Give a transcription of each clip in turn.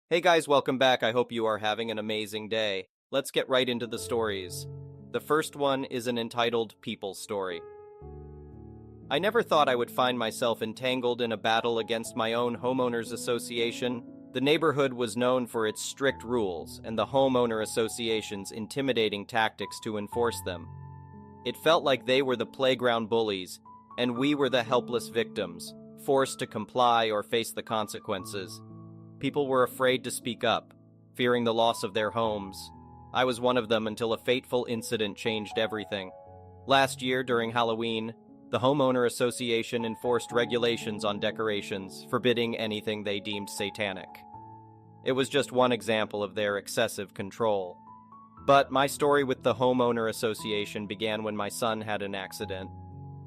Hey guys, welcome back. I hope you are having an amazing day. Let's get right into the stories. The first one is an entitled People Story. I never thought I would find myself entangled in a battle against my own homeowners association. The neighborhood was known for its strict rules and the homeowner association's intimidating tactics to enforce them. It felt like they were the playground bullies, and we were the helpless victims, forced to comply or face the consequences. People were afraid to speak up, fearing the loss of their homes. I was one of them until a fateful incident changed everything. Last year, during Halloween, the homeowner association enforced regulations on decorations, forbidding anything they deemed satanic. It was just one example of their excessive control. But my story with the homeowner association began when my son had an accident,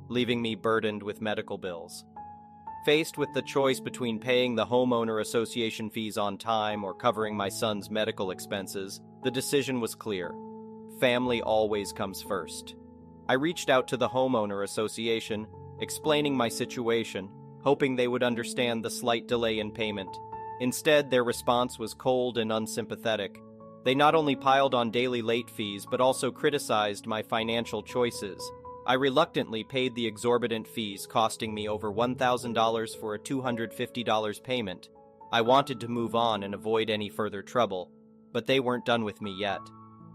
leaving me burdened with medical bills. Faced with the choice between paying the homeowner association fees on time or covering my son's medical expenses, the decision was clear. Family always comes first. I reached out to the homeowner association, explaining my situation, hoping they would understand the slight delay in payment. Instead, their response was cold and unsympathetic. They not only piled on daily late fees but also criticized my financial choices. I reluctantly paid the exorbitant fees, costing me over $1,000 for a $250 payment. I wanted to move on and avoid any further trouble, but they weren't done with me yet.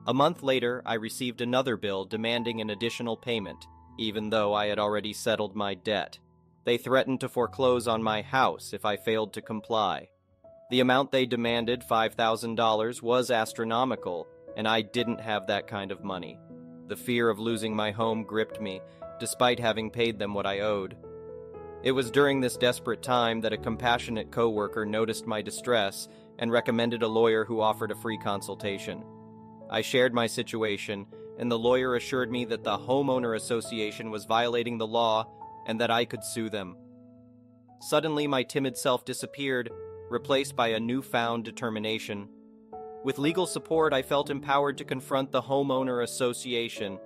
A month later, I received another bill demanding an additional payment, even though I had already settled my debt. They threatened to foreclose on my house if I failed to comply. The amount they demanded, $5,000, was astronomical, and I didn't have that kind of money. The fear of losing my home gripped me, despite having paid them what I owed. It was during this desperate time that a compassionate coworker noticed my distress and recommended a lawyer who offered a free consultation. I shared my situation, and the lawyer assured me that the homeowner association was violating the law and that I could sue them. Suddenly, my timid self disappeared, replaced by a newfound determination. With legal support, I felt empowered to confront the homeowner association.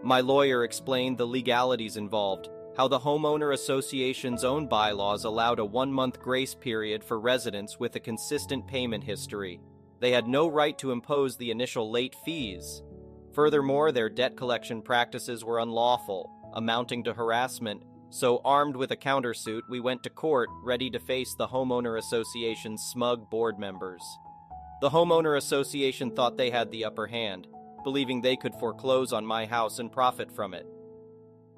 My lawyer explained the legalities involved, how the homeowner association's own bylaws allowed a 1-month grace period for residents with a consistent payment history. They had no right to impose the initial late fees. Furthermore, their debt collection practices were unlawful, amounting to harassment. So, armed with a countersuit, we went to court, ready to face the homeowner association's smug board members. The homeowner association thought they had the upper hand, believing they could foreclose on my house and profit from it.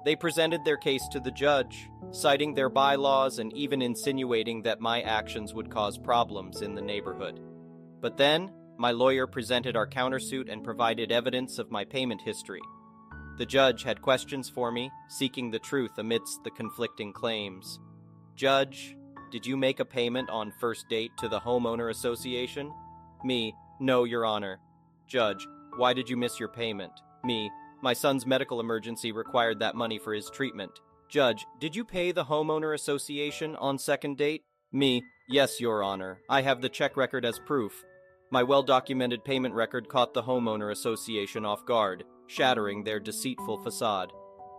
They presented their case to the judge, citing their bylaws and even insinuating that my actions would cause problems in the neighborhood. But then, my lawyer presented our countersuit and provided evidence of my payment history. The judge had questions for me, seeking the truth amidst the conflicting claims. Judge, did you make a payment on first date to the homeowner association? Me, no, Your Honor. Judge, why did you miss your payment? Me, my son's medical emergency required that money for his treatment. Judge, did you pay the homeowner association on second date? Me, yes, Your Honor. I have the check record as proof. My well-documented payment record caught the homeowner association off guard, shattering their deceitful facade.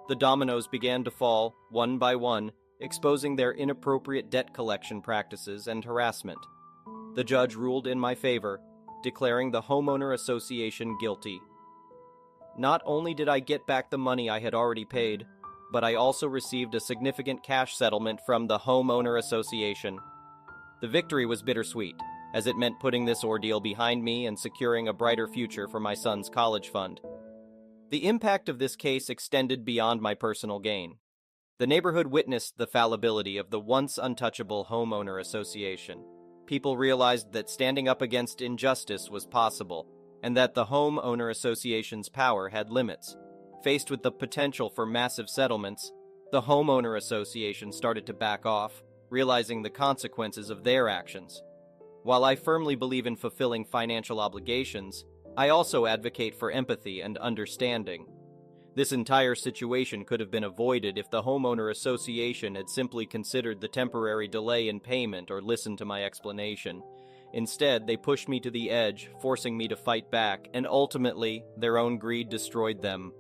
The dominoes began to fall, one by one, exposing their inappropriate debt collection practices and harassment. The judge ruled in my favor, declaring the homeowner association guilty. Not only did I get back the money I had already paid, but I also received a significant cash settlement from the homeowner association. The victory was bittersweet, as it meant putting this ordeal behind me and securing a brighter future for my son's college fund. The impact of this case extended beyond my personal gain. The neighborhood witnessed the fallibility of the once untouchable homeowner association. People realized that standing up against injustice was possible, and that the homeowner association's power had limits. Faced with the potential for massive settlements, the homeowner association started to back off, realizing the consequences of their actions. While I firmly believe in fulfilling financial obligations, I also advocate for empathy and understanding. This entire situation could have been avoided if the homeowner association had simply considered the temporary delay in payment or listened to my explanation. Instead, they pushed me to the edge, forcing me to fight back, and ultimately, their own greed destroyed them.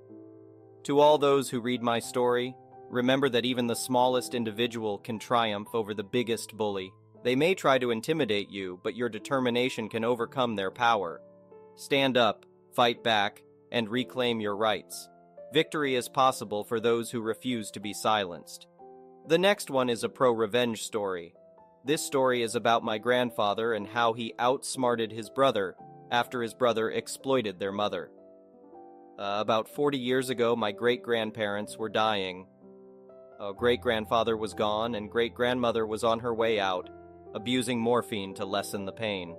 To all those who read my story, remember that even the smallest individual can triumph over the biggest bully. They may try to intimidate you, but your determination can overcome their power. Stand up, fight back, and reclaim your rights. Victory is possible for those who refuse to be silenced. The next one is a pro-revenge story. This story is about my grandfather and how he outsmarted his brother after his brother exploited their mother. About 40 years ago, my great-grandparents were dying. Great-grandfather was gone, and great-grandmother was on her way out, abusing morphine to lessen the pain.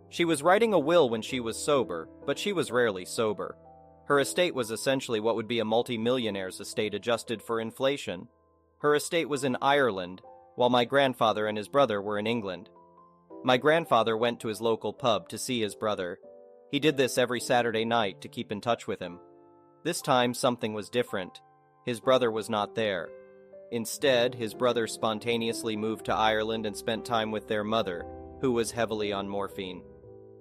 She was writing a will when she was sober, but she was rarely sober. Her estate was essentially what would be a multi-millionaire's estate adjusted for inflation. Her estate was in Ireland, while my grandfather and his brother were in England. My grandfather went to his local pub to see his brother. He did this every Saturday night to keep in touch with him. This time, something was different. His brother was not there. Instead, his brother spontaneously moved to Ireland and spent time with their mother, who was heavily on morphine.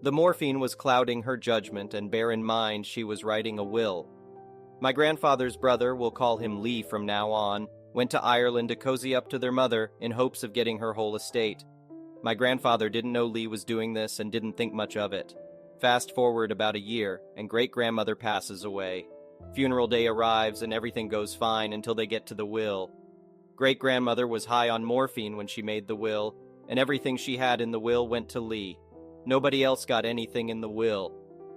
The morphine was clouding her judgment, and bear in mind she was writing a will. My grandfather's brother, we'll call him Lee from now on, went to Ireland to cozy up to their mother in hopes of getting her whole estate. My grandfather didn't know Lee was doing this and didn't think much of it. Fast forward about a year, and great-grandmother passes away. Funeral day arrives and everything goes fine until they get to the will. Great-grandmother was high on morphine when she made the will, and everything she had in the will went to Lee. Nobody else got anything in the will.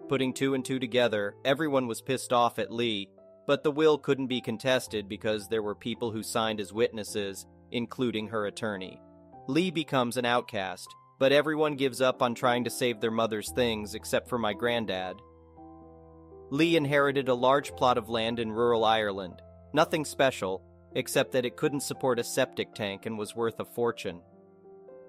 Putting two and two together, everyone was pissed off at Lee, but the will couldn't be contested because there were people who signed as witnesses, including her attorney. Lee becomes an outcast, but everyone gives up on trying to save their mother's things except for my granddad. Lee inherited a large plot of land in rural Ireland. Nothing special, except that it couldn't support a septic tank and was worth a fortune.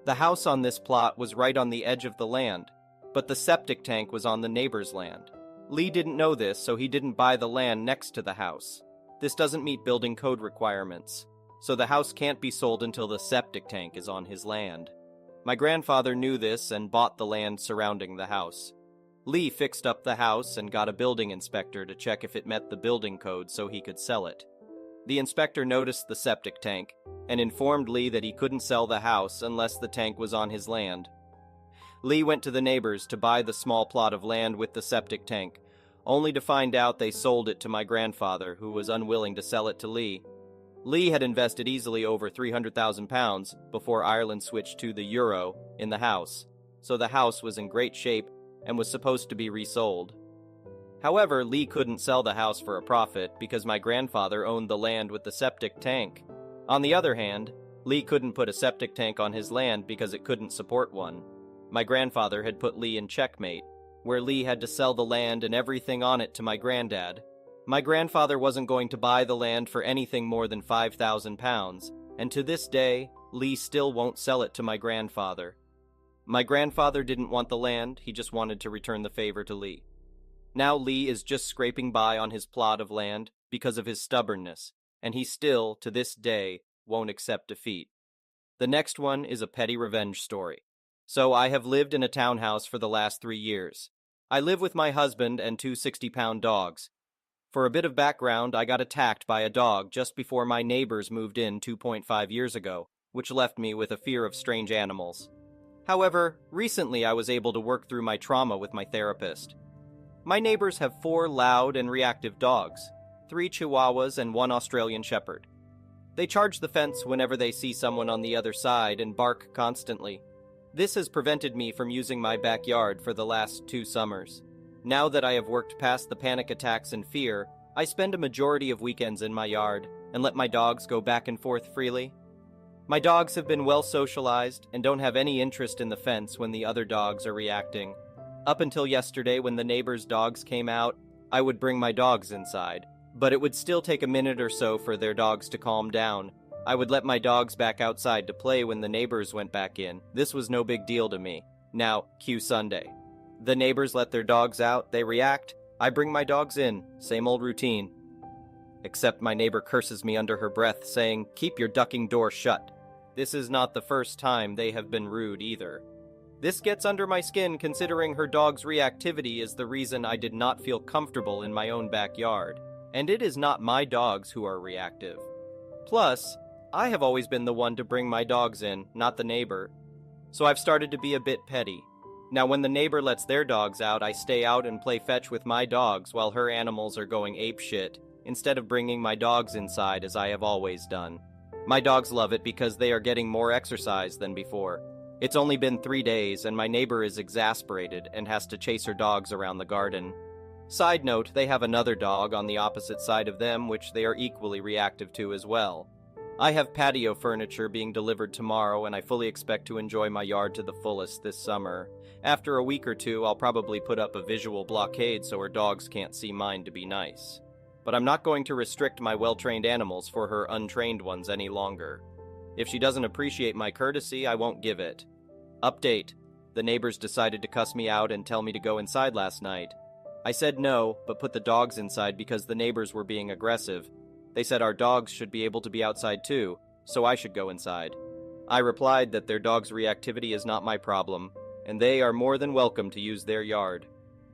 The house on this plot was right on the edge of the land, but the septic tank was on the neighbor's land. Lee didn't know this, so he didn't buy the land next to the house. This doesn't meet building code requirements, so the house can't be sold until the septic tank is on his land. My grandfather knew this and bought the land surrounding the house. Lee fixed up the house and got a building inspector to check if it met the building code so he could sell it. The inspector noticed the septic tank and informed Lee that he couldn't sell the house unless the tank was on his land. Lee went to the neighbors to buy the small plot of land with the septic tank, only to find out they sold it to my grandfather, who was unwilling to sell it to Lee. Lee had invested easily over £300,000 before Ireland switched to the euro in the house, so the house was in great shape and was supposed to be resold. However, Lee couldn't sell the house for a profit because my grandfather owned the land with the septic tank. On the other hand, Lee couldn't put a septic tank on his land because it couldn't support one. My grandfather had put Lee in checkmate, where Lee had to sell the land and everything on it to my granddad. My grandfather wasn't going to buy the land for anything more than £5,000, and to this day, Lee still won't sell it to my grandfather. My grandfather didn't want the land, he just wanted to return the favor to Lee. Now Lee is just scraping by on his plot of land because of his stubbornness, and he still, to this day, won't accept defeat. The next one is a petty revenge story. So I have lived in a townhouse for the last 3 years. I live with my husband and two 60-pound dogs. For a bit of background, I got attacked by a dog just before my neighbors moved in 2.5 years ago, which left me with a fear of strange animals. However, recently I was able to work through my trauma with my therapist. My neighbors have 4 loud and reactive dogs, 3 Chihuahuas and 1 Australian Shepherd. They charge the fence whenever they see someone on the other side and bark constantly. This has prevented me from using my backyard for the last 2 summers. Now that I have worked past the panic attacks and fear, I spend a majority of weekends in my yard and let my dogs go back and forth freely. My dogs have been well socialized and don't have any interest in the fence when the other dogs are reacting. Up until yesterday, when the neighbors' dogs came out, I would bring my dogs inside, but it would still take a minute or so for their dogs to calm down. I would let my dogs back outside to play when the neighbors went back in. This was no big deal to me. Now, cue Sunday. The neighbors let their dogs out, they react, I bring my dogs in, same old routine. Except my neighbor curses me under her breath, saying, "Keep your ducking door shut." This is not the first time they have been rude either. This gets under my skin considering her dog's reactivity is the reason I did not feel comfortable in my own backyard, and it is not my dogs who are reactive. Plus, I have always been the one to bring my dogs in, not the neighbor. So I've started to be a bit petty. Now when the neighbor lets their dogs out, I stay out and play fetch with my dogs while her animals are going apeshit, instead of bringing my dogs inside as I have always done. My dogs love it because they are getting more exercise than before. It's only been 3 days and my neighbor is exasperated and has to chase her dogs around the garden. Side note, they have another dog on the opposite side of them which they are equally reactive to as well. I have patio furniture being delivered tomorrow and I fully expect to enjoy my yard to the fullest this summer. After a week or two, I'll probably put up a visual blockade so her dogs can't see mine to be nice. But I'm not going to restrict my well-trained animals for her untrained ones any longer. If she doesn't appreciate my courtesy, I won't give it. Update. The neighbors decided to cuss me out and tell me to go inside last night. I said no, but put the dogs inside because the neighbors were being aggressive. They said our dogs should be able to be outside too, so I should go inside. I replied that their dog's reactivity is not my problem, and they are more than welcome to use their yard.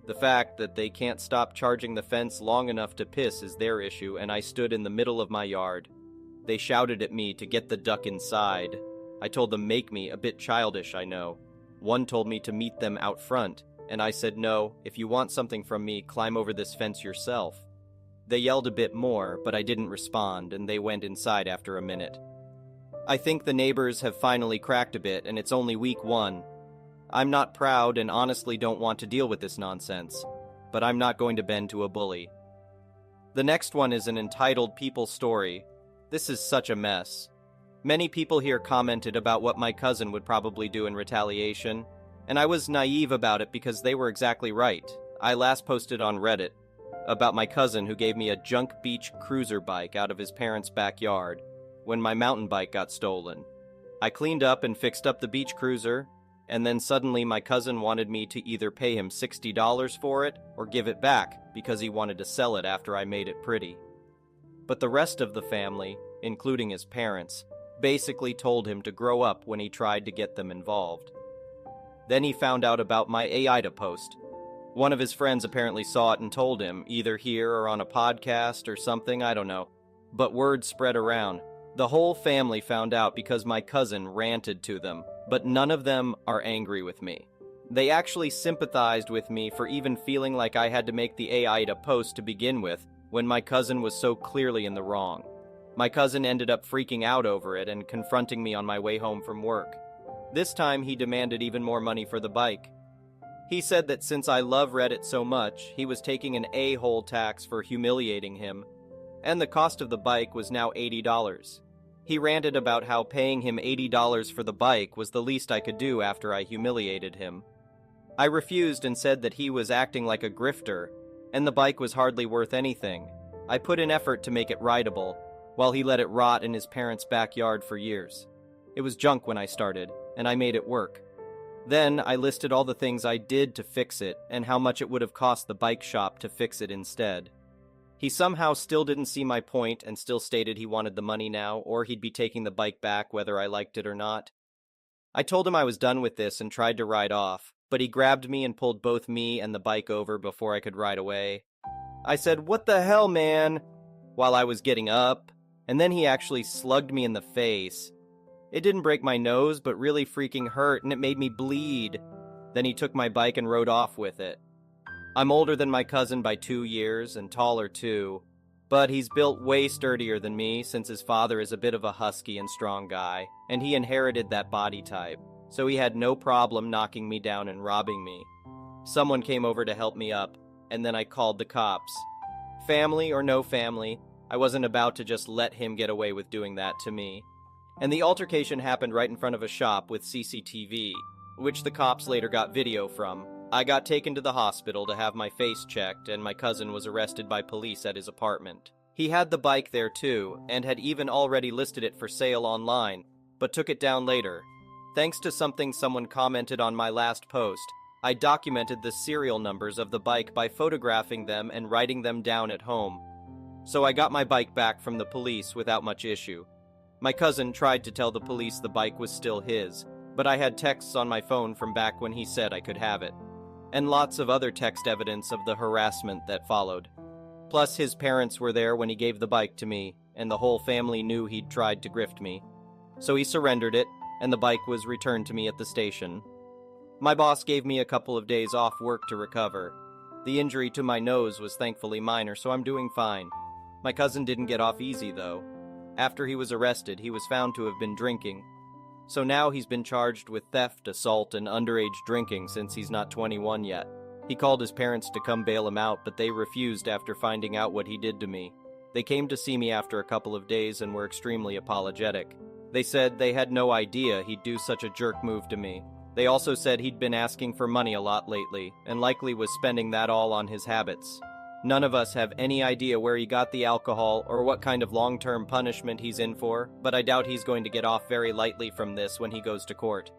The fact that they can't stop charging the fence long enough to piss is their issue, and I stood in the middle of my yard. They shouted at me to get the duck inside. I told them make me, a bit childish, I know. One told me to meet them out front, and I said no, if you want something from me, climb over this fence yourself. They yelled a bit more, but I didn't respond, and they went inside after a minute. I think the neighbors have finally cracked a bit, and it's only week 1. I'm not proud and honestly don't want to deal with this nonsense, but I'm not going to bend to a bully. The next one is an entitled People story. This is such a mess. Many people here commented about what my cousin would probably do in retaliation, and I was naive about it because they were exactly right. I last posted on Reddit about my cousin who gave me a junk beach cruiser bike out of his parents' backyard when my mountain bike got stolen. I cleaned up and fixed up the beach cruiser, and then suddenly my cousin wanted me to either pay him $60 for it or give it back because he wanted to sell it after I made it pretty. But the rest of the family, including his parents, basically told him to grow up when he tried to get them involved. Then he found out about my AIDA post. One of his friends apparently saw it and told him, either here or on a podcast or something, I don't know. But word spread around. The whole family found out because my cousin ranted to them, but none of them are angry with me. They actually sympathized with me for even feeling like I had to make the AIDA post to begin with when my cousin was so clearly in the wrong. My cousin ended up freaking out over it and confronting me on my way home from work. This time he demanded even more money for the bike. He said that since I love Reddit so much, he was taking an a-hole tax for humiliating him, and the cost of the bike was now $80. He ranted about how paying him $80 for the bike was the least I could do after I humiliated him. I refused and said that he was acting like a grifter, and the bike was hardly worth anything. I put in effort to make it rideable, while he let it rot in his parents' backyard for years. It was junk when I started, and I made it work. Then I listed all the things I did to fix it and how much it would have cost the bike shop to fix it instead. He somehow still didn't see my point and still stated he wanted the money now, or he'd be taking the bike back whether I liked it or not. I told him I was done with this and tried to ride off, but he grabbed me and pulled both me and the bike over before I could ride away. I said, "What the hell, man?" while I was getting up, and then he actually slugged me in the face. It didn't break my nose, but really freaking hurt, and it made me bleed. Then he took my bike and rode off with it. I'm older than my cousin by 2 years, and taller too, but he's built way sturdier than me since his father is a bit of a husky and strong guy, and he inherited that body type, so he had no problem knocking me down and robbing me. Someone came over to help me up, and then I called the cops. Family or no family, I wasn't about to just let him get away with doing that to me. And the altercation happened right in front of a shop with CCTV, which the cops later got video from. I got taken to the hospital to have my face checked, and my cousin was arrested by police at his apartment. He had the bike there too, and had even already listed it for sale online, but took it down later. Thanks to something someone commented on my last post, I documented the serial numbers of the bike by photographing them and writing them down at home. So I got my bike back from the police without much issue. My cousin tried to tell the police the bike was still his, but I had texts on my phone from back when he said I could have it, and lots of other text evidence of the harassment that followed. Plus, his parents were there when he gave the bike to me, and the whole family knew he'd tried to grift me. So he surrendered it, and the bike was returned to me at the station. My boss gave me a couple of days off work to recover. The injury to my nose was thankfully minor, so I'm doing fine. My cousin didn't get off easy, though. After he was arrested, he was found to have been drinking. So now he's been charged with theft, assault, and underage drinking since he's not 21 yet. He called his parents to come bail him out, but they refused after finding out what he did to me. They came to see me after a couple of days and were extremely apologetic. They said they had no idea he'd do such a jerk move to me. They also said he'd been asking for money a lot lately, and likely was spending that all on his habits. None of us have any idea where he got the alcohol or what kind of long-term punishment he's in for, but I doubt he's going to get off very lightly from this when he goes to court.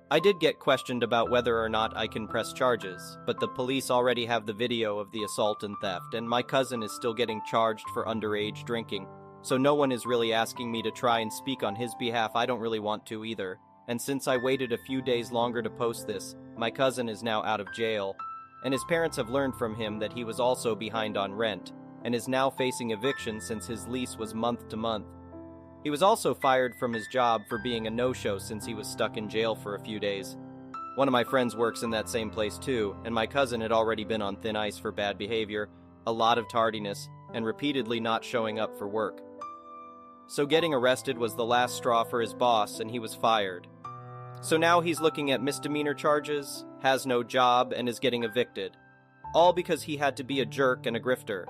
I did get questioned about whether or not I can press charges, but the police already have the video of the assault and theft, and my cousin is still getting charged for underage drinking, so no one is really asking me to try and speak on his behalf. I don't really want to either. And since I waited a few days longer to post this, my cousin is now out of jail, and his parents have learned from him that he was also behind on rent, and is now facing eviction since his lease was month to month. He was also fired from his job for being a no-show since he was stuck in jail for a few days. One of my friends works in that same place too, and my cousin had already been on thin ice for bad behavior, a lot of tardiness, and repeatedly not showing up for work. So getting arrested was the last straw for his boss, and he was fired. So now he's looking at misdemeanor charges, has no job, and is getting evicted. All because he had to be a jerk and a grifter.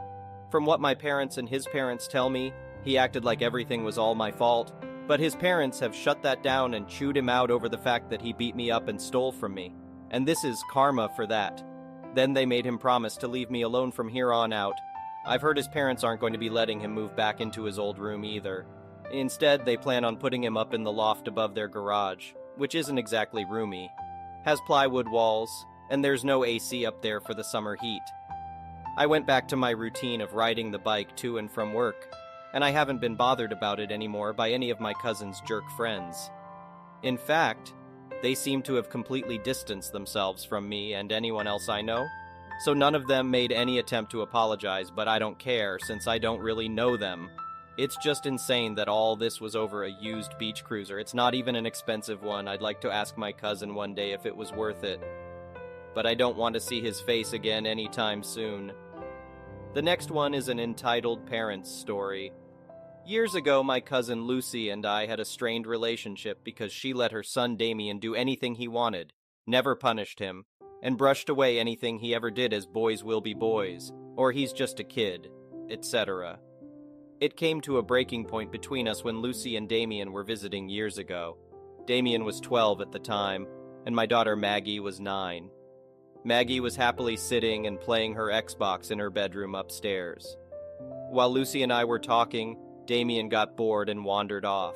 From what my parents and his parents tell me, he acted like everything was all my fault, but his parents have shut that down and chewed him out over the fact that he beat me up and stole from me. And this is karma for that. Then they made him promise to leave me alone from here on out. I've heard his parents aren't going to be letting him move back into his old room either. Instead, they plan on putting him up in the loft above their garage, which isn't exactly roomy, has plywood walls, and there's no AC up there for the summer heat. I went back to my routine of riding the bike to and from work, and I haven't been bothered about it anymore by any of my cousin's jerk friends. In fact, they seem to have completely distanced themselves from me and anyone else I know, so none of them made any attempt to apologize, but I don't care since I don't really know them. It's just insane that all this was over a used beach cruiser. It's not even an expensive one. I'd like to ask my cousin one day if it was worth it. But I don't want to see his face again anytime soon. The next one is an entitled Parents Story. Years ago, my cousin Lucy and I had a strained relationship because she let her son Damien do anything he wanted, never punished him, and brushed away anything he ever did as boys will be boys, or he's just a kid, etc. It came to a breaking point between us when Lucy and Damien were visiting years ago. Damien was 12 at the time, and my daughter Maggie was 9. Maggie was happily sitting and playing her Xbox in her bedroom upstairs. While Lucy and I were talking, Damien got bored and wandered off.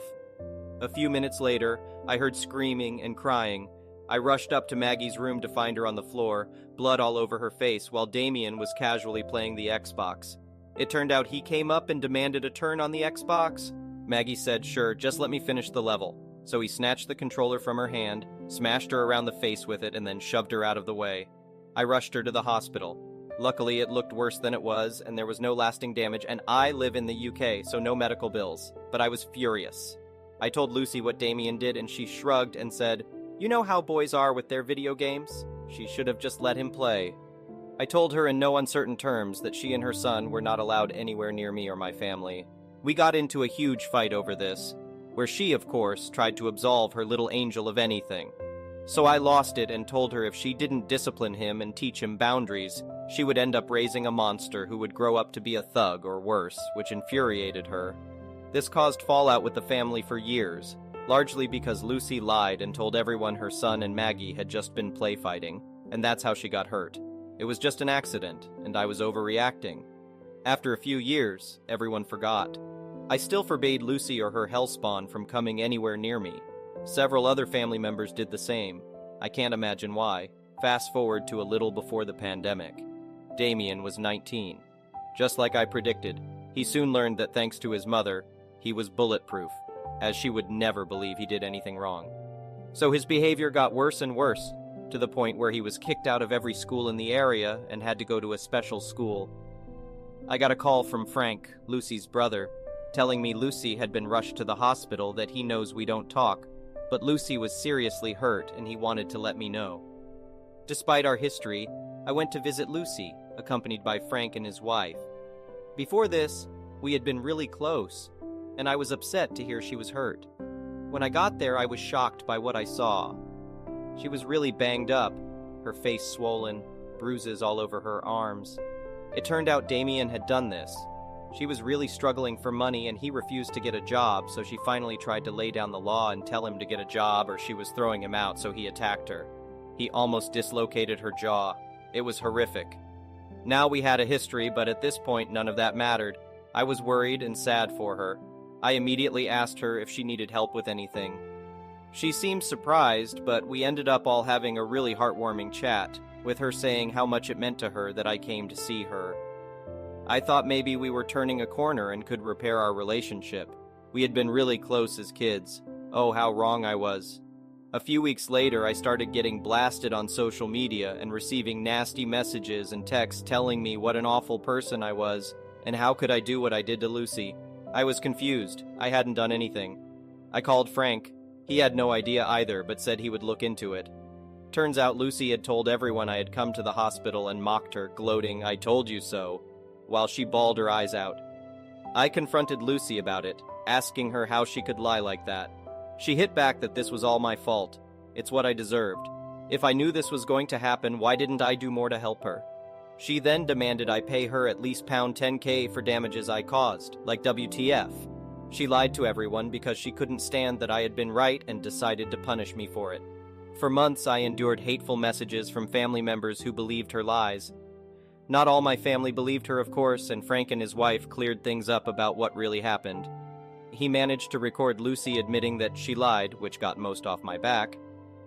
A few minutes later, I heard screaming and crying. I rushed up to Maggie's room to find her on the floor, blood all over her face, while Damien was casually playing the Xbox. It turned out he came up and demanded a turn on the Xbox. Maggie said, "Sure, just let me finish the level." So he snatched the controller from her hand, smashed her around the face with it, and then shoved her out of the way. I rushed her to the hospital. Luckily, it looked worse than it was, and there was no lasting damage, and I live in the UK, so no medical bills. But I was furious. I told Lucy what Damien did, and she shrugged and said, "You know how boys are with their video games? She should have just let him play." I told her in no uncertain terms that she and her son were not allowed anywhere near me or my family. We got into a huge fight over this, where she, of course, tried to absolve her little angel of anything. So I lost it and told her if she didn't discipline him and teach him boundaries, she would end up raising a monster who would grow up to be a thug or worse, which infuriated her. This caused fallout with the family for years, largely because Lucy lied and told everyone her son and Maggie had just been play fighting, and that's how she got hurt. It was just an accident, and I was overreacting. After a few years, everyone forgot. I still forbade Lucy or her hellspawn from coming anywhere near me. Several other family members did the same. I can't imagine why. Fast forward to a little before the pandemic. Damien was 19. Just like I predicted, he soon learned that thanks to his mother, he was bulletproof, as she would never believe he did anything wrong. So his behavior got worse and worse, to the point where he was kicked out of every school in the area and had to go to a special school. I got a call from Frank, Lucy's brother, telling me Lucy had been rushed to the hospital, that he knows we don't talk, but Lucy was seriously hurt and he wanted to let me know. Despite our history, I went to visit Lucy, accompanied by Frank and his wife. Before this, we had been really close, and I was upset to hear she was hurt. When I got there, I was shocked by what I saw. She was really banged up, her face swollen, bruises all over her arms. It turned out Damien had done this. She was really struggling for money and he refused to get a job, so she finally tried to lay down the law and tell him to get a job or she was throwing him out, so he attacked her. He almost dislocated her jaw. It was horrific. Now we had a history, but at this point none of that mattered. I was worried and sad for her. I immediately asked her if she needed help with anything. She seemed surprised, but we ended up all having a really heartwarming chat, with her saying how much it meant to her that I came to see her. I thought maybe we were turning a corner and could repair our relationship. We had been really close as kids. Oh, how wrong I was. A few weeks later, I started getting blasted on social media and receiving nasty messages and texts telling me what an awful person I was and how could I do what I did to Lucy. I was confused. I hadn't done anything. I called Frank. He had no idea either, but said he would look into it. Turns out Lucy had told everyone I had come to the hospital and mocked her, gloating, "I told you so," while she bawled her eyes out. I confronted Lucy about it, asking her how she could lie like that. She hit back that this was all my fault. It's what I deserved. If I knew this was going to happen, why didn't I do more to help her? She then demanded I pay her at least £10K for damages I caused, like WTF. She lied to everyone because she couldn't stand that I had been right and decided to punish me for it. For months I endured hateful messages from family members who believed her lies. Not all my family believed her, of course, and Frank and his wife cleared things up about what really happened. He managed to record Lucy admitting that she lied, which got most off my back,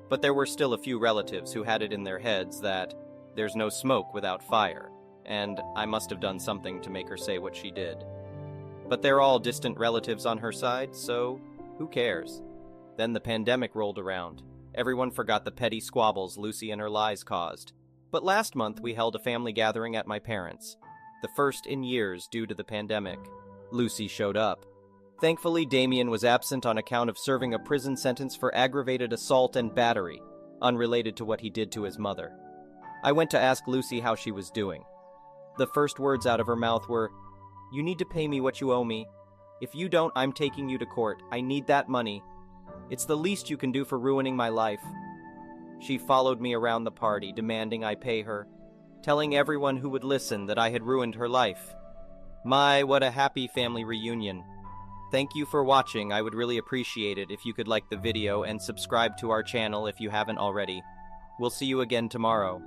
but there were still a few relatives who had it in their heads that there's no smoke without fire, and I must have done something to make her say what she did. But they're all distant relatives on her side, so who cares? Then the pandemic rolled around. Everyone forgot the petty squabbles Lucy and her lies caused. But last month we held a family gathering at my parents', the first in years due to the pandemic. Lucy showed up. Thankfully, Damien was absent on account of serving a prison sentence for aggravated assault and battery, unrelated to what he did to his mother. I went to ask Lucy how she was doing. The first words out of her mouth were, "You need to pay me what you owe me. If you don't, I'm taking you to court. I need that money. It's the least you can do for ruining my life." She followed me around the party, demanding I pay her, telling everyone who would listen that I had ruined her life. My, what a happy family reunion. Thank you for watching. I would really appreciate it if you could like the video and subscribe to our channel if you haven't already. We'll see you again tomorrow.